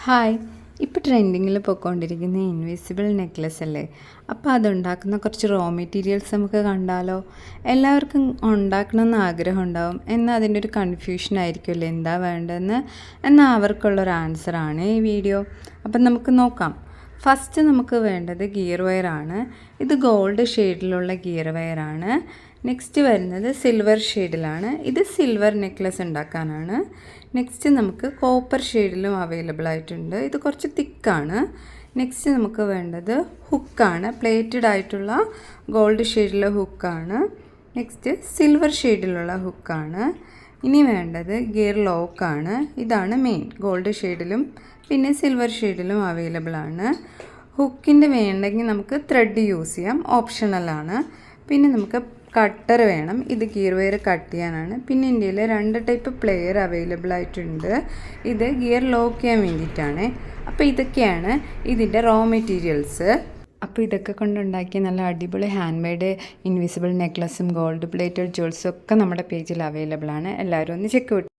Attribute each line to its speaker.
Speaker 1: Hi, ഇപ്പോൾ ട്രെൻഡിങ്ങിൽ പോയിക്കൊണ്ടിരിക്കുന്ന invisible necklace അല്ലേ? അപ്പോൾ അതുണ്ടാക്കുന്ന കുറച്ച് റോ മെറ്റീരിയൽസ് നമുക്ക് കണ്ടാലോ? എല്ലാവർക്കും ഉണ്ടാക്കണമെന്ന് ആഗ്രഹം ഉണ്ടാവും, എന്നാൽ അതിൻ്റെ ഒരു കൺഫ്യൂഷൻ ആയിരിക്കുമല്ലോ എന്താ വേണ്ടതെന്ന്. എന്നാൽ അവർക്കുള്ളൊരു ആൻസറാണ് ഈ വീഡിയോ. അപ്പം നമുക്ക് നോക്കാം. ഫസ്റ്റ് നമുക്ക് വേണ്ടത് ഗിയർ വയറാണ്. ഇത് ഗോൾഡ് ഷെയ്ഡിലുള്ള ഗിയർ വയറാണ്. നെക്സ്റ്റ് വരുന്നത് സിൽവർ ഷെയ്ഡിലാണ്. ഇത് സിൽവർ നെക്ലസ് ഉണ്ടാക്കാനാണ്. നെക്സ്റ്റ് നമുക്ക് കോപ്പർ ഷെയ്ഡിലും അവൈലബിൾ ആയിട്ടുണ്ട്. ഇത് കുറച്ച് തിക്കാണ്. നെക്സ്റ്റ് നമുക്ക് വേണ്ടത് ഹുക്കാണ്. പ്ലേറ്റഡ് ആയിട്ടുള്ള ഗോൾഡ് ഷെയ്ഡിലുള്ള ഹുക്കാണ്. നെക്സ്റ്റ് സിൽവർ ഷെയ്ഡിലുള്ള ഹുക്കാണ്. ഇനി വേണ്ടത് ഗിയർ ലോക്കാണ്. ഇതാണ് മെയിൻ. ഗോൾഡ് ഷെയ്ഡിലും പിന്നെ സിൽവർ ഷെയ്ഡിലും അവൈലബിൾ ആണ്. ഹുക്കിൻ്റെ വേണ്ടെങ്കിൽ നമുക്ക് ത്രെഡ് യൂസ് ചെയ്യാം, ഓപ്ഷണലാണ്. പിന്നെ നമുക്ക് കട്ടർ വേണം. ഇത് ഗിയർ വയർ കട്ട് ചെയ്യാനാണ്. പിന്നെ ഇന്ത്യയിൽ 2 ടൈപ്പ് പ്ലെയർ അവൈലബിൾ ആയിട്ടുണ്ട്. ഇത് ഗിയർ ലോക്ക് ചെയ്യാൻ വേണ്ടിയിട്ടാണ്. അപ്പോൾ ഇതൊക്കെയാണ് ഇതിൻ്റെ റോ മെറ്റീരിയൽസ്. അപ്പോൾ ഇതൊക്കെ കൊണ്ടുണ്ടാക്കിയ നല്ല അടിപൊളി ഹാൻഡ് മെയ്ഡ് ഇൻവിസിബിൾ നെക്ലസും ഗോൾഡ് പ്ലേറ്റഡ് ജ്വൽസും ഒക്കെ നമ്മുടെ പേജിൽ അവൈലബിൾ ആണ്. എല്ലാവരും ഒന്ന് ചെക്ക്